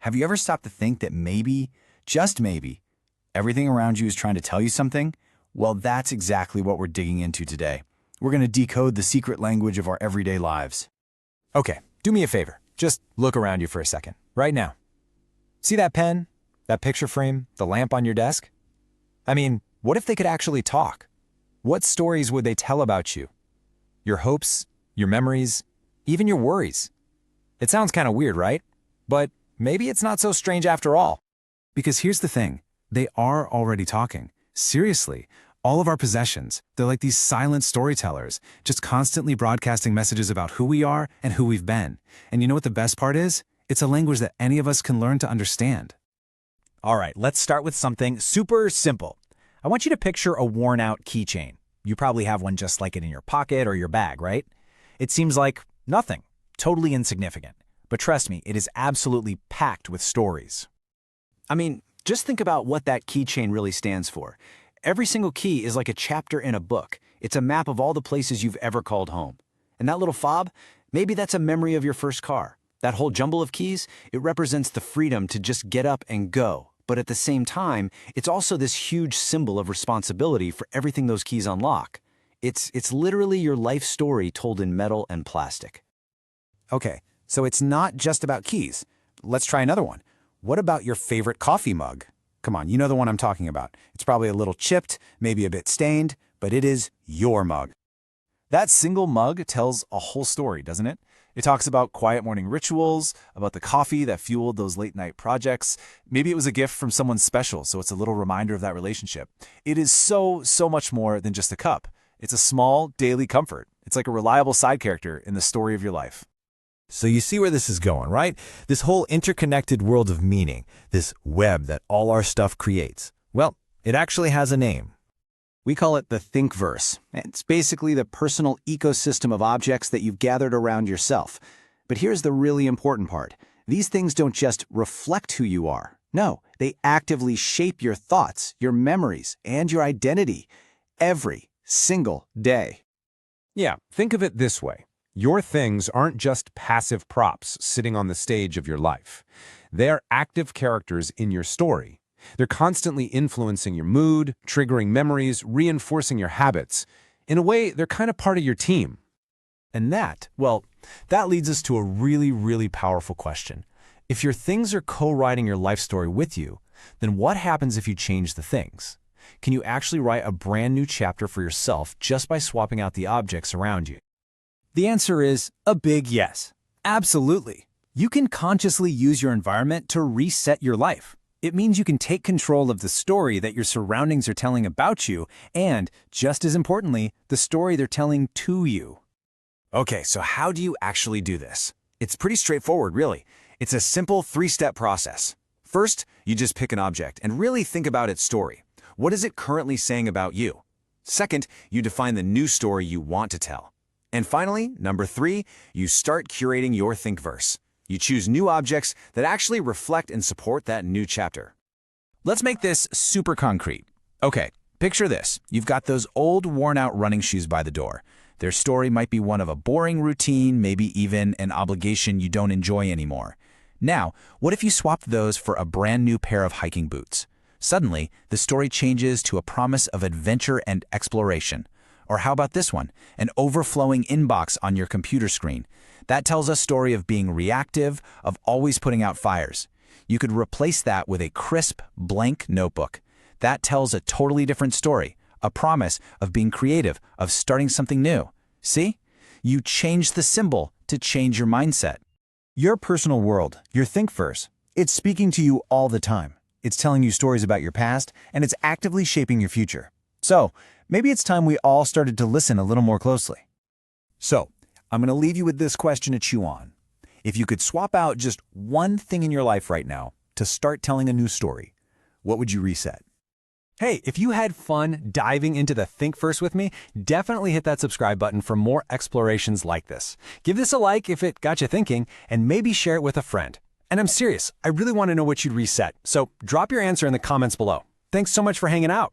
Have you ever stopped to think that maybe, just maybe, everything around you is trying to tell you something? Well, that's exactly what we're digging into today. We're going to decode the secret language of our everyday lives. Okay, do me a favor. Just look around you for a second, right now. See that pen, that picture frame, the lamp on your desk? I mean, what if they could actually talk? What stories would they tell about you? Your hopes, your memories, even your worries. It sounds kind of weird, right? But maybe it's not so strange after all. Because here's the thing, they are already talking. Seriously, all of our possessions, they're like these silent storytellers, just constantly broadcasting messages about who we are and who we've been. And you know what the best part is? It's a language that any of us can learn to understand. All right, let's start with something super simple. I want you to picture a worn-out keychain. You probably have one just like it in your pocket or your bag, right? It seems like nothing, totally insignificant. But trust me, it is absolutely packed with stories. I mean, just think about what that keychain really stands for. Every single key is like a chapter in a book. It's a map of all the places you've ever called home. And that little fob, maybe that's a memory of your first car. That whole jumble of keys, it represents the freedom to just get up and go. But at the same time, it's also this huge symbol of responsibility for everything those keys unlock. It's literally your life story told in metal and plastic. Okay, so it's not just about keys. Let's try another one. What about your favorite coffee mug? Come on, you know the one I'm talking about. It's probably a little chipped, maybe a bit stained, but it is your mug. That single mug tells a whole story, doesn't it? It talks about quiet morning rituals, about the coffee that fueled those late-night projects. Maybe it was a gift from someone special, so it's a little reminder of that relationship. It is so much more than just a cup. It's a small, daily comfort. It's like a reliable side character in the story of your life. So you see where this is going, right? This whole interconnected world of meaning, this web that all our stuff creates. Well, it actually has a name. We call it the ThinkVerse. It's basically the personal ecosystem of objects that you've gathered around yourself. But here's the really important part. These things don't just reflect who you are. No, they actively shape your thoughts, your memories, and your identity every single day. Yeah, think of it this way. Your things aren't just passive props sitting on the stage of your life. They're active characters in your story. They're constantly influencing your mood, triggering memories, reinforcing your habits. In a way, they're kind of part of your team. And that leads us to a really powerful question. If your things are co-writing your life story with you, then what happens if you change the things? Can you actually write a brand new chapter for yourself just by swapping out the objects around you? The answer is a big yes. Absolutely. You can consciously use your environment to reset your life. It means you can take control of the story that your surroundings are telling about you and, just as importantly, the story they're telling to you. Okay, so how do you actually do this? It's pretty straightforward, really. It's a simple 3-step process. First, you just pick an object and really think about its story. What is it currently saying about you? Second, you define the new story you want to tell. And finally, number 3, you start curating your ThinkVerse. You choose new objects that actually reflect and support that new chapter. Let's make this super concrete. Okay, picture this. You've got those old, worn-out running shoes by the door. Their story might be one of a boring routine, maybe even an obligation you don't enjoy anymore. Now, what if you swapped those for a brand new pair of hiking boots? Suddenly, the story changes to a promise of adventure and exploration. Or how about this one? An overflowing inbox on your computer screen. That tells a story of being reactive, of always putting out fires. You could replace that with a crisp, blank notebook. That tells a totally different story, a promise of being creative, of starting something new. See? You change the symbol to change your mindset. Your personal world, your ThinkVerse, it's speaking to you all the time. It's telling you stories about your past, and it's actively shaping your future. So, maybe it's time we all started to listen a little more closely. So, I'm going to leave you with this question to chew on. If you could swap out just one thing in your life right now to start telling a new story, what would you reset? Hey, if you had fun diving into the ThinkVerse with me, definitely hit that subscribe button for more explorations like this. Give this a like if it got you thinking, and maybe share it with a friend. And I'm serious, I really want to know what you'd reset, so drop your answer in the comments below. Thanks so much for hanging out.